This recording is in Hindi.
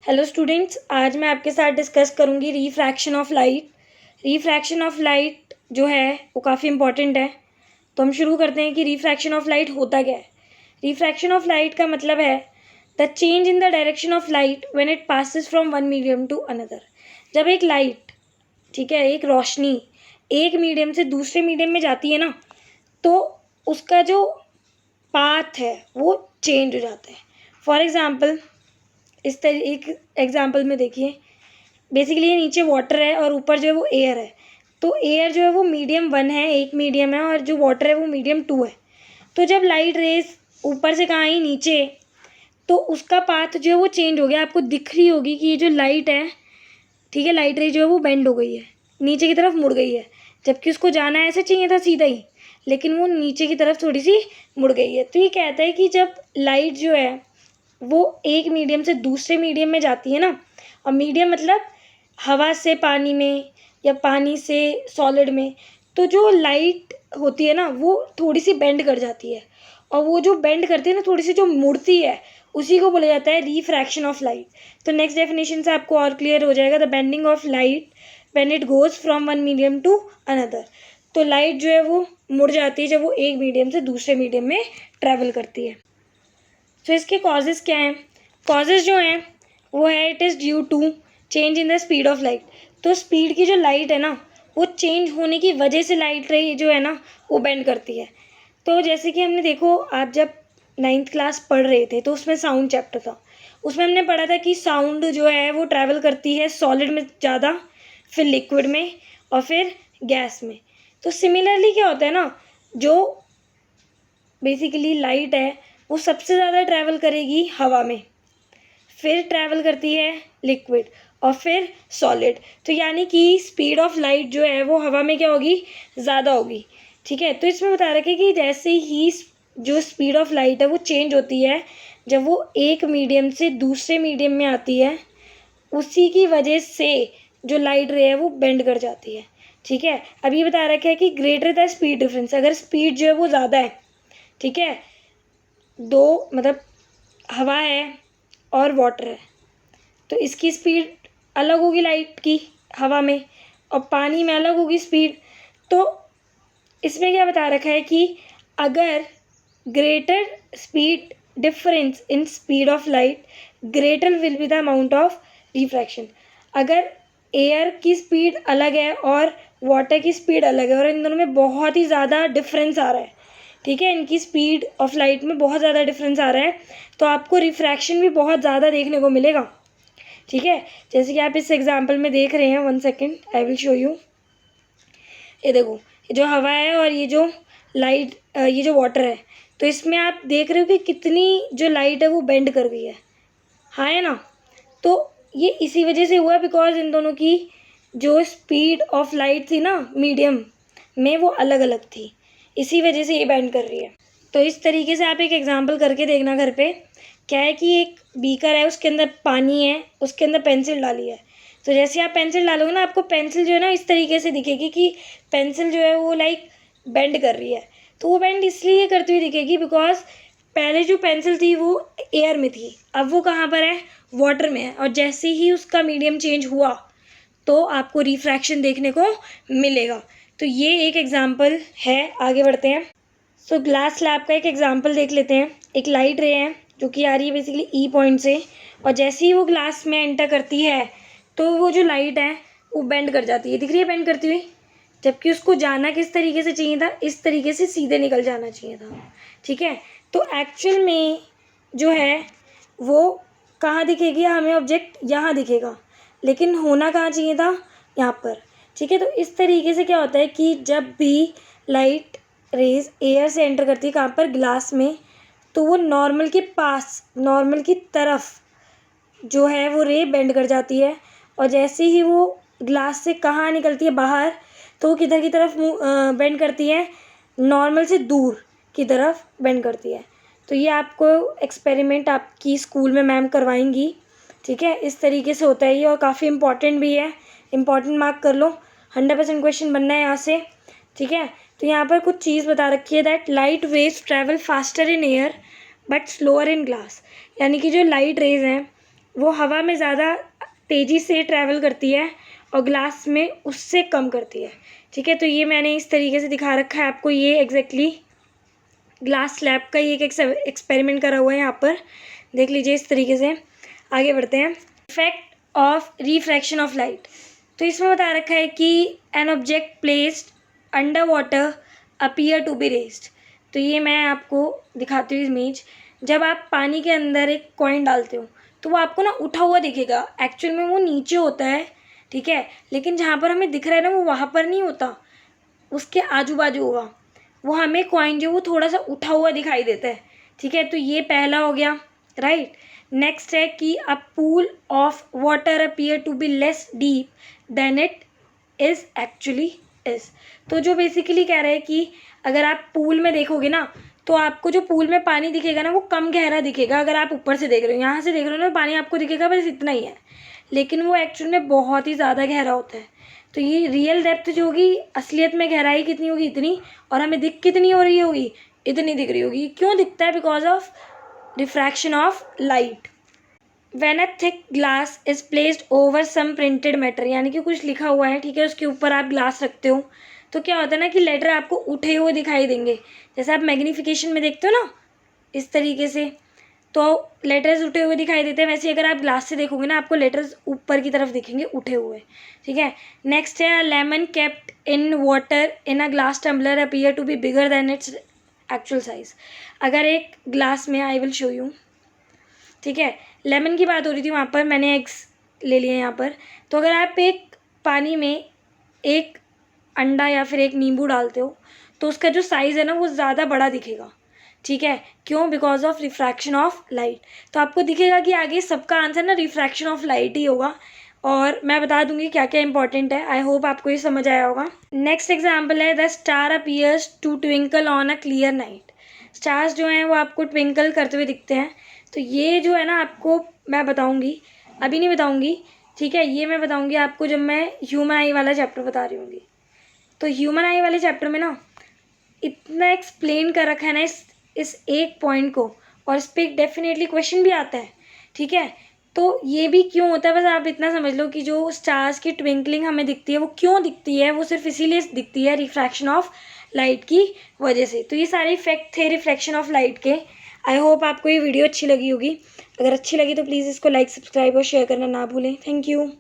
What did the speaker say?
हेलो स्टूडेंट्स, आज मैं आपके साथ डिस्कस करूंगी refraction of light. Refraction of light जो है वो काफ़ी इंपॉर्टेंट है। तो हम शुरू करते हैं कि रिफ्रैक्शन ऑफ लाइट होता क्या है। रिफ्रैक्शन ऑफ लाइट का मतलब है the change in the direction of light when it passes from one medium to another. जब एक लाइट, ठीक है, एक रोशनी एक मीडियम से दूसरे मीडियम में जाती है ना, तो उसका जो पाथ है वो चेंज हो जाता है। फॉर एग्ज़ाम्पल, इस तरह एक एग्जांपल में देखिए, बेसिकली ये नीचे वाटर है और ऊपर जो है वो एयर है। तो एयर जो है वो मीडियम 1 है, एक मीडियम है, और जो वाटर है वो मीडियम 2 है। तो जब लाइट रेज ऊपर से कहाँ आई, नीचे, तो उसका पाथ जो है वो चेंज हो गया। आपको दिख रही होगी कि ये जो लाइट है, ठीक है, लाइट रे जो है वो बेंड हो गई है, नीचे की तरफ मुड़ गई है, जबकि उसको जाना ऐसे चाहिए था सीधा ही, लेकिन वो नीचे की तरफ थोड़ी सी मुड़ गई है। तो ये कहता है कि जब लाइट जो है वो एक मीडियम से दूसरे मीडियम में जाती है ना, और मीडियम मतलब हवा से पानी में या पानी से सॉलिड में, तो जो लाइट होती है ना वो थोड़ी सी बेंड कर जाती है, और वो जो बेंड करती है ना, थोड़ी सी जो मुड़ती है, उसी को बोला जाता है रिफ्रैक्शन ऑफ लाइट। तो नेक्स्ट डेफिनेशन से आपको और क्लियर हो जाएगा, the bending of light when it goes from one medium to another. तो लाइट जो है वो मुड़ जाती है जब वो एक मीडियम से दूसरे मीडियम में ट्रैवल करती है। तो इसके कॉजेज़ क्या हैं? कॉजेज़ जो हैं वो है, it is due to change in the speed of light. तो स्पीड की जो लाइट है ना, वो चेंज होने की वजह से लाइट रे जो है ना वो बेंड करती है। तो जैसे कि हमने देखो, आप जब 9th क्लास पढ़ रहे थे तो उसमें साउंड चैप्टर था, उसमें हमने पढ़ा था कि साउंड जो है वो ट्रैवल करती है सॉलिड में ज़्यादा, फिर लिक्विड में, और फिर गैस में। तो सिमिलरली क्या होता है ना, जो बेसिकली लाइट है वो सबसे ज़्यादा ट्रैवल करेगी हवा में, फिर ट्रैवल करती है लिक्विड, और फिर सॉलिड। तो यानी कि स्पीड ऑफ लाइट जो है वो हवा में क्या होगी, ज़्यादा होगी। ठीक है, तो इसमें बता रखे कि जैसे ही जो स्पीड ऑफ लाइट है वो चेंज होती है जब वो एक मीडियम से दूसरे मीडियम में आती है, उसी की वजह से जो लाइट रे है वो बेंड कर जाती है। ठीक है, अब ये बता रखा है कि ग्रेटर द स्पीड डिफरेंस, अगर स्पीड जो है वो ज़्यादा है, ठीक है, दो मतलब हवा है और वाटर है, तो इसकी स्पीड अलग होगी लाइट की हवा में, और पानी में अलग होगी स्पीड। तो इसमें क्या बता रखा है कि अगर greater speed difference in speed of light greater will be the amount of refraction. अगर एयर की स्पीड अलग है और वाटर की स्पीड अलग है, और इन दोनों में बहुत ही ज़्यादा डिफरेंस आ रहा है, ठीक है, इनकी स्पीड ऑफ लाइट में बहुत ज़्यादा डिफरेंस आ रहा है, तो आपको रिफ्रैक्शन भी बहुत ज़्यादा देखने को मिलेगा। ठीक है, जैसे कि आप इस एग्जांपल में देख रहे हैं, 1 second I will show you. ये देखो, ये जो हवा है और ये जो लाइट, ये जो वाटर है, तो इसमें आप देख रहे हो कि कितनी जो लाइट है वो बेंड कर गई है, हाँ है ना। तो ये इसी वजह से हुआ, बिकॉज इन दोनों की जो स्पीड ऑफ लाइट थी ना मीडियम में, वो अलग अलग थी, इसी वजह से ये बेंड कर रही है। तो इस तरीके से आप एक एग्जांपल करके देखना घर पे। क्या है कि एक बीकर है, उसके अंदर पानी है, उसके अंदर पेंसिल डाली है। तो जैसे आप पेंसिल डालोगे ना, आपको पेंसिल जो है ना इस तरीके से दिखेगी कि पेंसिल जो है वो लाइक बेंड कर रही है। तो वो बेंड इसलिए करती हुई दिखेगी बिकॉज पहले जो पेंसिल थी वो एयर में थी, अब वो कहाँ पर है, वाटर में है, और जैसे ही उसका मीडियम चेंज हुआ तो आपको रिफ्रैक्शन देखने को मिलेगा। तो ये एक एग्जांपल है। आगे बढ़ते हैं। सो ग्लास स्लैब का एक एग्जांपल देख लेते हैं। एक लाइट रे है जो कि आ रही है बेसिकली ई पॉइंट से, और जैसे ही वो ग्लास में एंटर करती है तो वो जो लाइट है वो बेंड कर जाती है, दिख रही है बेंड करती हुई, जबकि उसको जाना किस तरीके से चाहिए था, इस तरीके से सीधे निकल जाना चाहिए था। ठीक है, तो एक्चुअल में जो है वो कहाँ दिखेगी, हमें ऑब्जेक्ट यहाँ दिखेगा, लेकिन होना कहाँ चाहिए था, यहाँ पर। ठीक है, तो इस तरीके से क्या होता है कि जब भी लाइट रेज एयर से एंटर करती है कहाँ पर, ग्लास में, तो वो नॉर्मल के पास, नॉर्मल की तरफ जो है वो रे बेंड कर जाती है, और जैसे ही वो ग्लास से कहाँ निकलती है, बाहर, तो वो किधर की तरफ बेंड करती है, नॉर्मल से दूर की तरफ बेंड करती है। तो ये आपको एक्सपेरिमेंट आपकी स्कूल में मैम करवाएंगी। ठीक है, इस तरीके से होता है ये, और काफ़ी इंपॉर्टेंट भी है, इंपॉर्टेंट मार्क कर लो, 100% क्वेश्चन बनना है यहाँ से। ठीक है, तो यहाँ पर कुछ चीज़ बता रखी है, that light waves travel faster in air but slower in glass. यानी कि जो लाइट रेज हैं वो हवा में ज़्यादा तेज़ी से ट्रैवल करती है और ग्लास में उससे कम करती है। ठीक है, तो ये मैंने इस तरीके से दिखा रखा है आपको। ये एग्जैक्टली ग्लास स्लैब का ही एक एक्सपेरिमेंट करा हुआ है यहाँ पर, देख लीजिए इस तरीके से। आगे बढ़ते हैं। Effect of refraction of light. तो इसमें बता रखा है कि an object placed under water appear to be raised. तो ये मैं आपको दिखाती हूँ इमेज। जब आप पानी के अंदर एक कॉइन डालते हो तो वो आपको ना उठा हुआ दिखेगा, एक्चुअल में वो नीचे होता है। ठीक है, लेकिन जहाँ पर हमें दिख रहा है ना वो वहाँ पर नहीं होता, उसके आजू बाजू होगा। वो हमें कॉइन जो वो थोड़ा सा उठा हुआ दिखाई देता है। ठीक है, तो ये पहला हो गया, राइट। नेक्स्ट है कि a pool of water appear to be less deep than it is actually is. तो जो बेसिकली कह रहे हैं कि अगर आप पूल में देखोगे ना तो आपको जो पूल में पानी दिखेगा ना वो कम गहरा दिखेगा। अगर आप ऊपर से देख रहे हो, यहाँ से देख रहे हो ना, पानी आपको दिखेगा बस इतना ही है, लेकिन वो एक्चुअल में बहुत ही ज़्यादा गहरा होता है। तो ये रियल डेप्थ जो होगी, असलियत में गहराई कितनी होगी, इतनी, और हमें दिख कितनी हो रही होगी, इतनी दिख रही होगी। क्यों दिखता है? Because of refraction of light. When a thick glass is placed over some printed matter, यानी कि कुछ लिखा हुआ है, ठीक है, उसके ऊपर आप ग्लास रखते हो तो क्या होता है ना कि लेटर आपको उठे हुए दिखाई देंगे। जैसे आप मैग्नीफिकेशन में देखते हो ना इस तरीके से, तो लेटर्स उठे हुए दिखाई देते हैं। वैसे अगर आप ग्लास से देखोगे ना आपको लेटर्स ऊपर की तरफ दिखेंगे उठे हुए। ठीक है, नेक्स्ट है lemon kept in water in a glass tumbler appear to be bigger than its actual size. अगर एक ग्लास में, आई विल शो यू, ठीक है, लेमन की बात हो रही थी वहाँ पर, मैंने एग्स ले लिए यहाँ पर। तो अगर आप एक पानी में एक अंडा या फिर एक नींबू डालते हो तो उसका जो साइज़ है ना वो ज़्यादा बड़ा दिखेगा। ठीक है, क्यों? Because of refraction of light. तो आपको दिखेगा कि आगे सबका आंसर ना रिफ्रैक्शन ऑफ लाइट ही होगा। और मैं बता दूंगी क्या क्या इंपॉर्टेंट है। आई होप आपको ये समझ आया होगा। नेक्स्ट एग्जाम्पल है the star appears to twinkle on a clear night. Stars जो हैं वो आपको ट्विंकल करते हुए दिखते हैं। तो ये जो है ना आपको मैं बताऊंगी, अभी नहीं बताऊंगी, ठीक है, ये मैं बताऊंगी आपको जब मैं ह्यूमन आई वाला चैप्टर बता रही होंगी। तो ह्यूमन आई वाले चैप्टर में ना इतना एक्सप्लेन कर रखा है ना इस एक पॉइंट को, और इस पर डेफिनेटली क्वेश्चन भी आता है। ठीक है, तो ये भी क्यों होता है, बस आप इतना समझ लो कि जो स्टार्स की ट्विंकलिंग हमें दिखती है वो क्यों दिखती है, वो सिर्फ इसीलिए दिखती है रिफ्रैक्शन ऑफ लाइट की वजह से। तो ये सारे इफेक्ट थे रिफ्रैक्शन ऑफ लाइट के। आई होप आपको ये वीडियो अच्छी लगी होगी। अगर अच्छी लगी तो प्लीज़ इसको लाइक, सब्सक्राइब और शेयर करना ना भूलें। Thank you.